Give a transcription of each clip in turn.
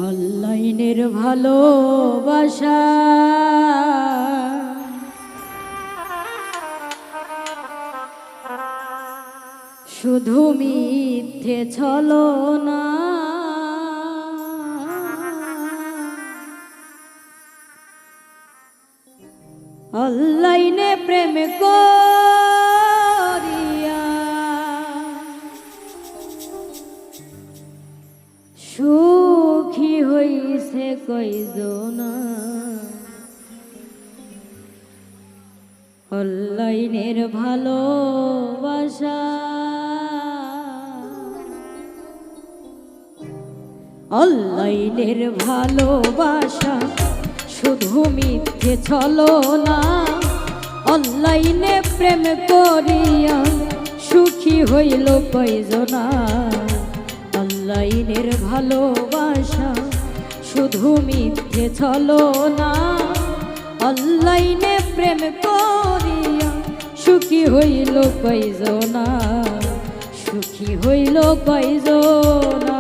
অনলাইনের ভালোবাসা শুধু মিথ্যে ছলনা। অনলাইনে প্রেম করিয়া সুখী হইছে কয়জনা। অনলাইনের ভালোবাসা অনলাইনের ভালোবাসা শুধু মিথ্যে ছলনা। অনলাইনে প্রেম করিয়া সুখী হইল কয়জনা। অনলাইনের ভালোবাসা শুধু মিথ্যে ছলনা। অনলাইনে প্রেম করিয়া সুখী হইল কয়জনা। সুখী হইল কয়জনা।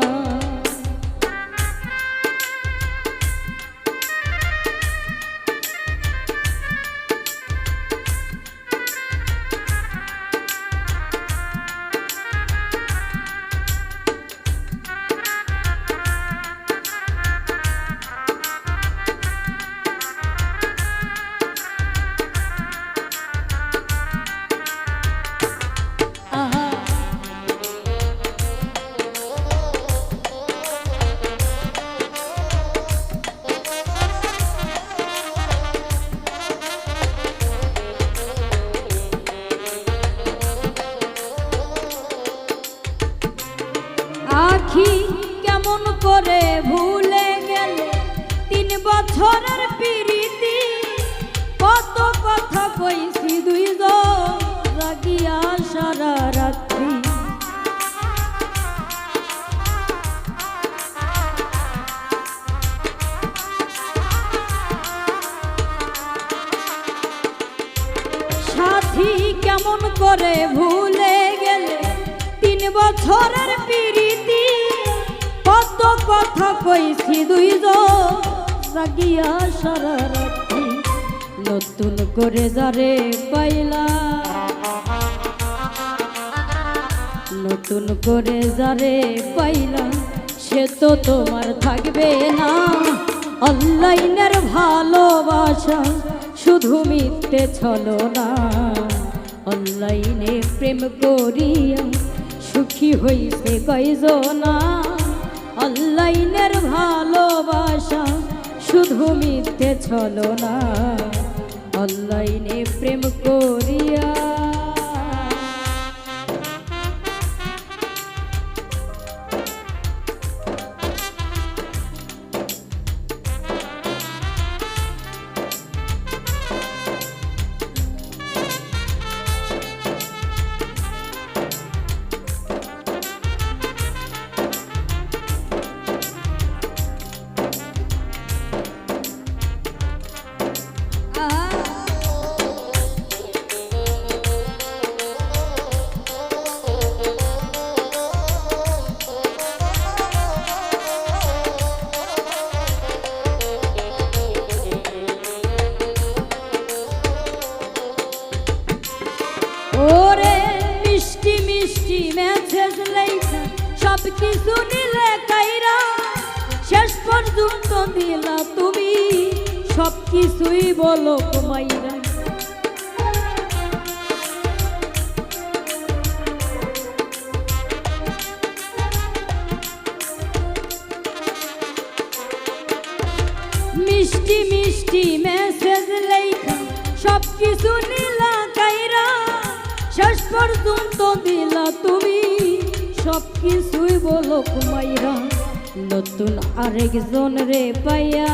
আখি কেমন করে ভুলে গেলে 3 বছরের প্রীতি। কত কথা কইছি দুইজন জাগিয়া সারা রাত্রি। সাথী কেমন করে ভুলে গেলে 3 বছরের প্রীতি। কত কথা কইছি দুইজন জাগিয়া সারা রাত্রি। নতুন করে যারে পাইলা নতুন করে যারে পাইলা সে তো তোমার থাকবে না। অনলাইনের ভালোবাসা শুধু মিথ্যে ছলনা। অনলাইনে প্রেম করিয়া সুখী হইছে কয়জনা। অনলাইনের ভালোবাসা শুধু মিথ্যে ছলনা। অনলাইনে প্রেম করিয়া মেসেজ লেখা সব কিছু নিলে কাইরা। শেষ পর্যন্ত দিলা তুমি সব কিছুই বলো কমাইরা। মিষ্টি মিষ্টি মেসেজ লেখা সব কিছু নিলা কাইরা। শেষ পর্যন্ত দিলা তুমি সব কিছুই বলো কুমাইরা। নতুন আরেকজন রে পাইয়া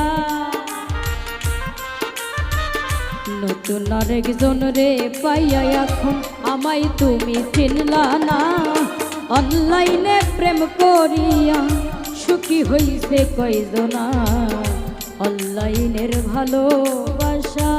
নতুন আরেকজন রে পাইয়া এখন আমায় তুমি চিনলা না। অনলাইনে প্রেম করিয়া সুখী হইছে কয়জনা। অনলাইনের ভালোবাসা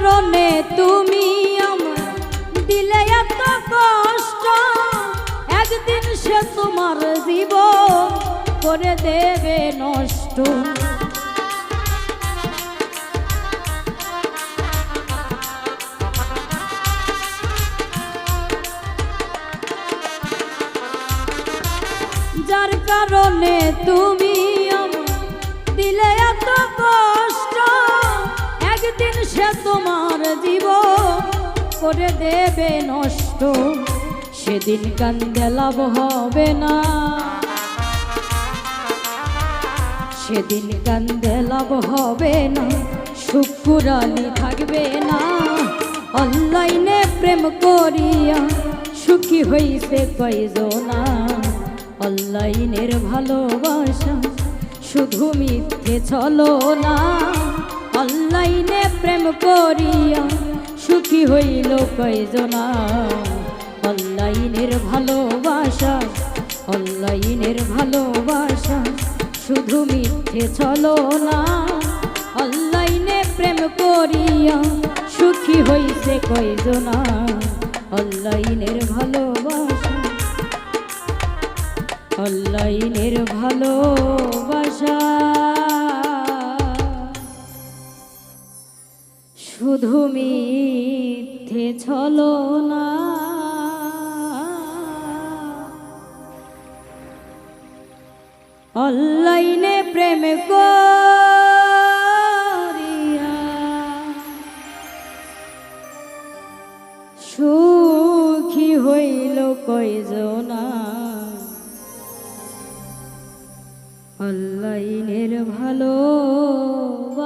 কারণে তুমি আমার দিলে এত কষ্ট, একদিন সে তোমার জীবন করে দেবে নষ্ট। যার কারণে তুমি আমার দিলে এত কষ্ট, একদিন সে তোমার জীবন করে দেবে নষ্ট। সেদিন কান্দে লাভ হবে না, সেদিন কান্দে লাভ হবে না, শুকুরানি থাকবে না। অনলাইনে প্রেম করিয়া সুখী হইছে কয়জনা, অনলাইনের ভালোবাসা শুধু মিথ্যে ছলনা। অনলাইনে প্রেম করিয়া সুখী হইল কয়জনা, অনলাইনের ভালোবাসা, অনলাইনের ভালোবাসা শুধু মিথ্যে ছলনা। অনলাইনে প্রেম করিয়া সুখী হইছে কয়জনা, অনলাইনের ভালোবাসা, অনলাইনের ভালোবাসা শুধু মিথ্যে ছলনা। অনলাইনে প্রেম করিয়া সুখী হইল কয়জনা, অনলাইনের ভালোবাসা